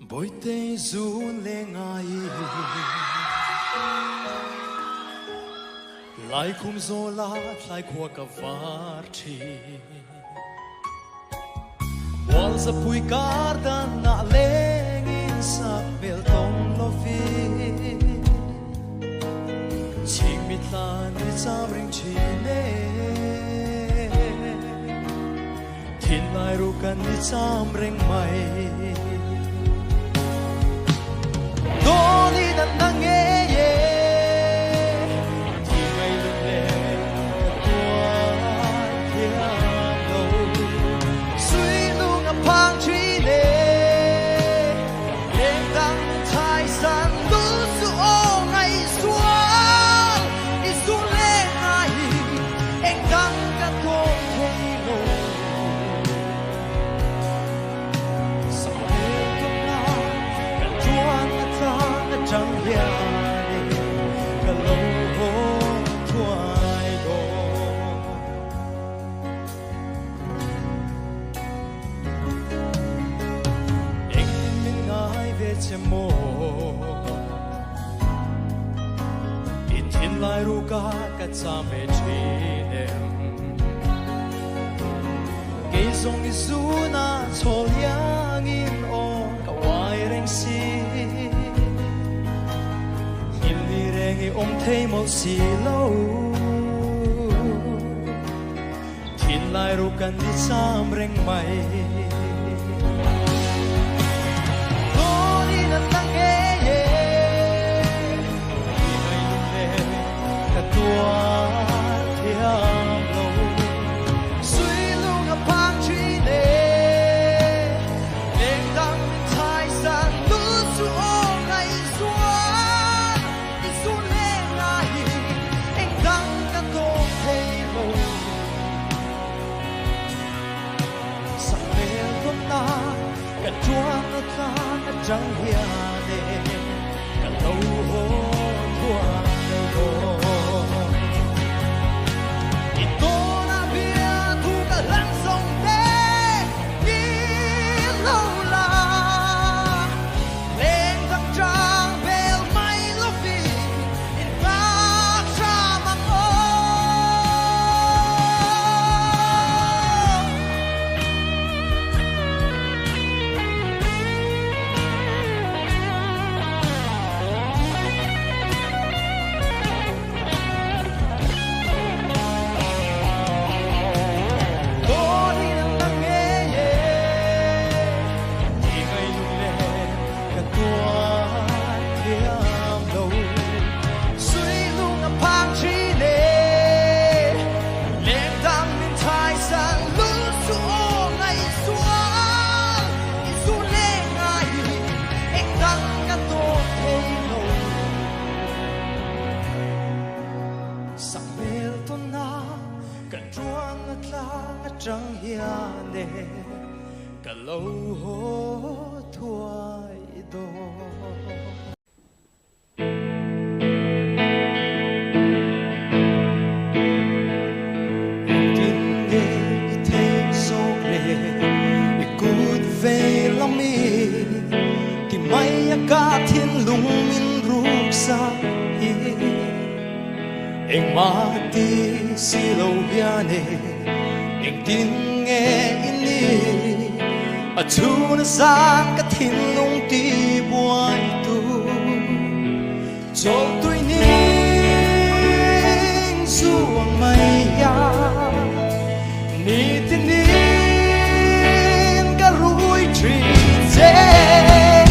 bồi tê du lê ngài lại khung gió lá lại qua cả vạt chi wal sa pui karda na lengin sa bel tong lo fi ching mit lan ni sam ring chi ne thin lai ru kan ni sam ring mai do ni dan nang ye ye thi ngai lu le tua kia lo suy lu ngập phang chi ne lên đăng thái san lu su o ngày xuân đi xuống lên ai anh đăng cả thôn thay đồ sao hết không nào cả chuan ta chẳng hiểu cả lâu thoại đồ anh mình ngài về chém mồ in thiên lai ru cả cả cha mẹ chi em cây sông đi xuống na cho liang in o cả hoài rèn si nhìn đi rèn ôm thấy một xì lâu thiên lai ru cần đi sam rèn mày chẳng hiểu để cả lâu thua đâu ít tô na bia thu cả lăng sông thế đi lâu là lên thăng trang bèo mây lúc đi in ta xa mà chẳng hiểu để cả lâu thoại đồ tin nghe thêm sâu lệ để cút về lòng mi thì may cả thiên lung min ruk sa em mà ti si lâu biane anh tin nghe ini ở chu na sang cả thiên lung ti buai tu cho tôi nín xuống mây ya ni tin nín cả ruồi trì dê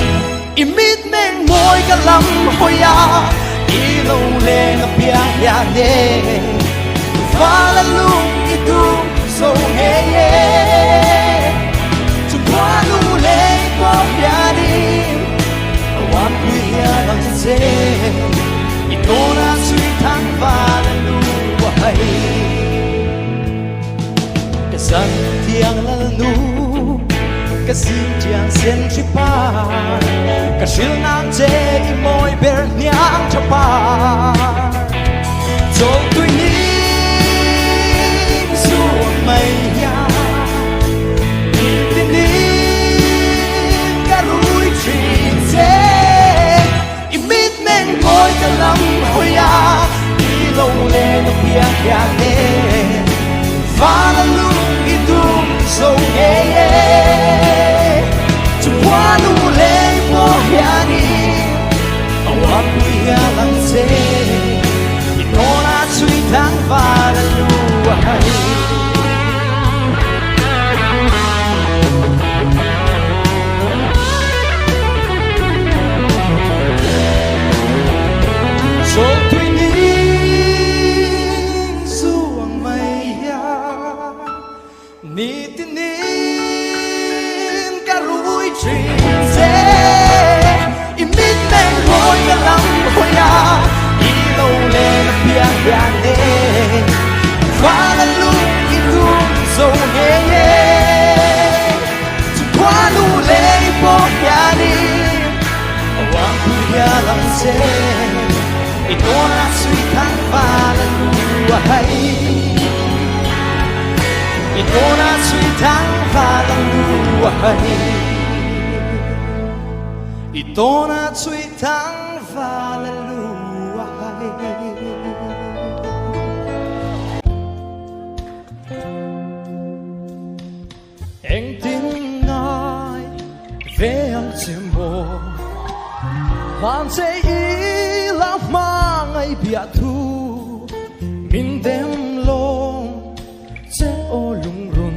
imit men môi cả lắm hồi ya đi lâu lên ngập ya ya nè pha la lung itu so hey yeah to quando lei popiadi what we are on to say it gonna sweet thang vale lu hay cái sun thiang la nu cái xin chiang sen chi pa cái sil nam che môi ber nyang cha pa cho tôi mây ya tin tin cả ruồi trì trees I mít men môi cái lắm hồi à đi lâu lên biang biang nè qua là lúc đi luôn dâu nhẹ nhẹ qua lu lê bỏ nhà đi hoàng khu nhà lắm xe ito na suy thang pha là lu hay ito na suy thang pha là lu hay ito na suy thang pha là lu hay anh tin ngài về anh chim bồ làm thế ý làm mà ngày bịa thu mình đem lòng chế ô lung run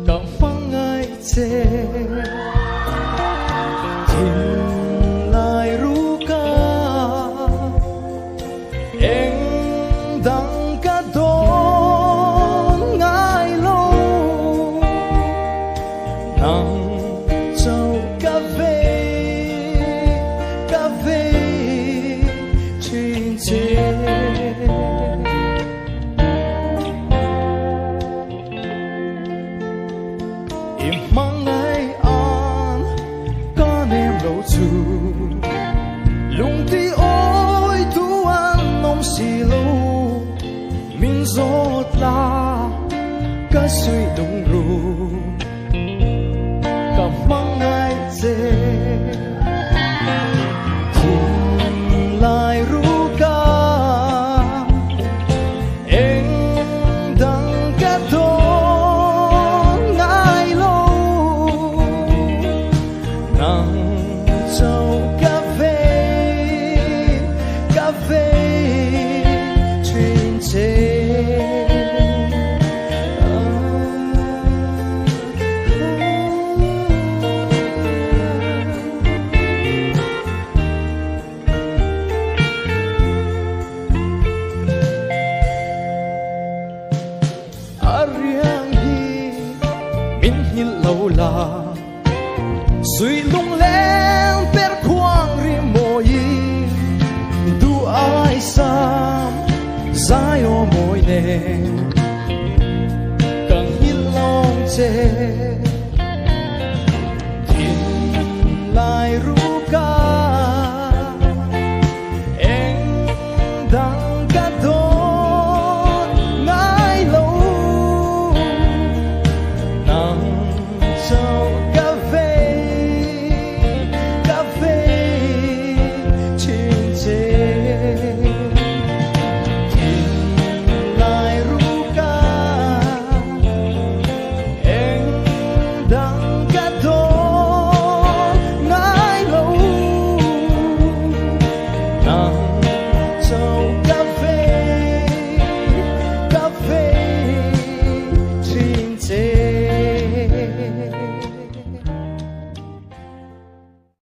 cảm phăng ngày chế tìm lại ru ca anh đang cả đón ngày lâu nắng châu cà phê trên chế im mang ngày an con em lâu chu lung ti ôi tu an nông xì lâu mình rót la cả suy đông ru cả mang ngày dễ lại ru ca anh đang cả đón ngày lâu nắng châu cà phê trên chế lâu la suy lung lên per khoang ri moi du ai sam sai o moi ne càng hil long che